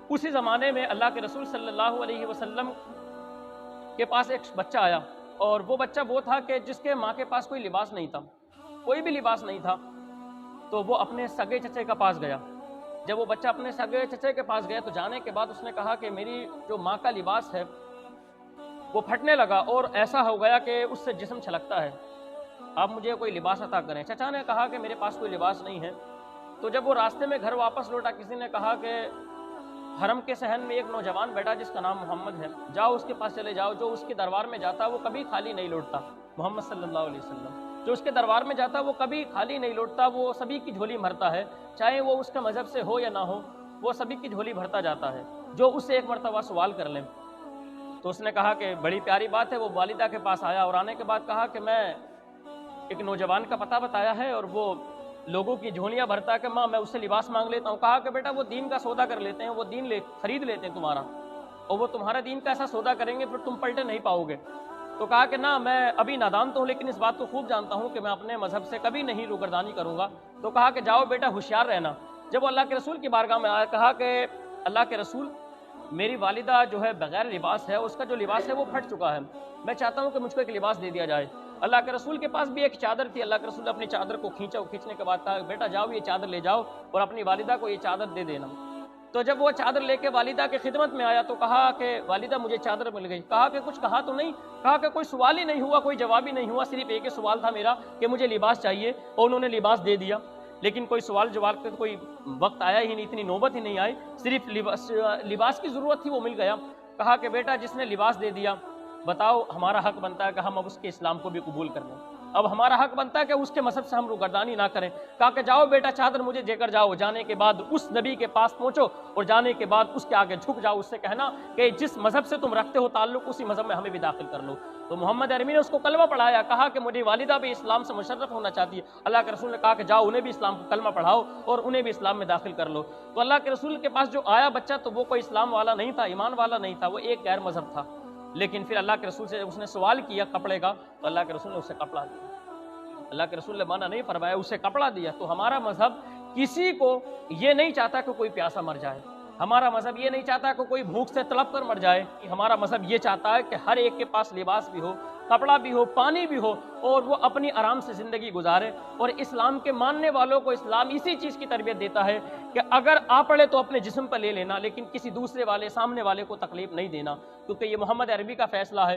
اسی زمانے میں اللہ کے رسول صلی اللہ علیہ وسلم کے پاس ایک بچہ آیا، اور وہ بچہ وہ تھا کہ جس کے ماں کے پاس کوئی لباس نہیں تھا، کوئی بھی لباس نہیں تھا۔ تو وہ اپنے سگے چچے کے پاس گیا۔ جب وہ بچہ اپنے سگے چچے کے پاس گیا تو جانے کے بعد اس نے کہا کہ میری جو ماں کا لباس ہے وہ پھٹنے لگا، اور ایسا ہو گیا کہ اس سے جسم چھلکتا ہے، آپ مجھے کوئی لباس عطا کریں۔ چچا نے کہا کہ میرے پاس کوئی لباس نہیں ہے۔ تو جب وہ راستے میں گھر واپس لوٹا، کسی نے کہا کہ حرم کے صحن میں ایک نوجوان بیٹا جس کا نام محمد ہے، جاؤ اس کے پاس چلے جاؤ، جو اس کے دربار میں جاتا وہ کبھی خالی نہیں لوٹتا۔ محمد صلی اللہ علیہ وسلم جو اس کے دربار میں جاتا وہ کبھی خالی نہیں لوٹتا، وہ سبھی کی جھولی بھرتا ہے، چاہے وہ اس کے مذہب سے ہو یا نہ ہو، وہ سبھی کی جھولی بھرتا جاتا ہے، جو اس سے ایک مرتبہ سوال کر لیں۔ تو اس نے کہا کہ بڑی پیاری بات ہے۔ وہ والدہ کے پاس آیا اور آنے کے بعد کہا کہ میں ایک نوجوان کا پتہ بتایا ہے اور وہ لوگوں کی جھولیاں بھرتا ہے کہ ماں میں اس سے لباس مانگ لیتا ہوں۔ کہا کہ بیٹا وہ دین کا سودا کر لیتے ہیں، وہ دین خرید لیتے ہیں تمہارا، اور وہ تمہارا دین کا ایسا سودا کریں گے پھر تم پلٹے نہیں پاؤ گے۔ تو کہا کہ نہ، میں ابھی نادان تو ہوں لیکن اس بات کو خوب جانتا ہوں کہ میں اپنے مذہب سے کبھی نہیں روگردانی کروں گا۔ تو کہا کہ جاؤ بیٹا ہوشیار رہنا۔ جب وہ اللہ کے رسول کی بارگاہ میں آیا، کہا کہ اللہ کے رسول، میری والدہ جو ہے بغیر لباس ہے، اس کا جو لباس ہے وہ پھٹ چکا ہے، میں چاہتا ہوں کہ مجھ کو ایک لباس دے دیا جائے۔ اللہ کے رسول کے پاس بھی ایک چادر تھی، اللہ کے رسول نے اپنی چادر کو کھینچا، کھینچنے کے بعد کہا بیٹا جاؤ یہ چادر لے جاؤ اور اپنی والدہ کو یہ چادر دے دینا۔ تو جب وہ چادر لے کے والدہ کی خدمت میں آیا تو کہا کہ والدہ مجھے چادر مل گئی۔ کہا کہ کچھ کہا تو نہیں؟ کہا کہ کوئی سوال ہی نہیں ہوا، کوئی جواب ہی نہیں ہوا، صرف ایک ہی سوال تھا میرا کہ مجھے لباس چاہیے، اور انہوں نے لباس دے دیا۔ لیکن کوئی سوال جواب کا کوئی وقت آیا ہی نہیں، اتنی نوبت ہی نہیں آئی، صرف لباس کی ضرورت تھی، وہ مل گیا۔ کہا کہ بیٹا جس نے لباس دے دیا، بتاؤ ہمارا حق بنتا ہے کہ ہم اب اس کے اسلام کو بھی قبول کر لیں، اب ہمارا حق بنتا ہے کہ اس کے مذہب سے ہم روگردانی نہ کریں۔ کہا کہ جاؤ بیٹا چادر مجھے دے کر جاؤ، جانے کے بعد اس نبی کے پاس پہنچو اور جانے کے بعد اس کے آگے جھک جاؤ، اس سے کہنا کہ جس مذہب سے تم رکھتے ہو تعلق اسی مذہب میں ہمیں بھی داخل کر لو۔ تو محمد عربی نے اس کو کلمہ پڑھایا، کہا کہ میری والدہ بھی اسلام سے مشرف ہونا چاہتی ہے۔ اللہ کے رسول نے کہا کہ جاؤ انہیں بھی اسلام کو کلمہ پڑھاؤ اور انہیں بھی اسلام میں داخل کر لو۔ تو اللہ کے رسول کے پاس جو آیا بچہ تو وہ کوئی اسلام والا نہیں تھا، ایمان والا نہیں تھا، وہ ایک غیر مذہب تھا، لیکن پھر اللہ کے رسول سے اس نے سوال کیا کپڑے کا تو اللہ کے رسول نے اسے کپڑا دیا۔ اللہ کے رسول نے منع نہیں فرمایا، اسے کپڑا دیا۔ تو ہمارا مذہب کسی کو یہ نہیں چاہتا کہ کوئی پیاسا مر جائے، ہمارا مذہب یہ نہیں چاہتا کہ کوئی بھوک سے تڑپ کر مر جائے، ہمارا مذہب یہ چاہتا ہے کہ ہر ایک کے پاس لباس بھی ہو، کپڑا بھی ہو، پانی بھی ہو، اور وہ اپنی آرام سے زندگی گزارے۔ اور اسلام کے ماننے والوں کو اسلام اسی چیز کی تربیت دیتا ہے کہ اگر آ پڑے تو اپنے جسم پر لے لینا، لیکن کسی دوسرے والے سامنے والے کو تکلیف نہیں دینا، کیونکہ یہ محمد عربی کا فیصلہ ہے۔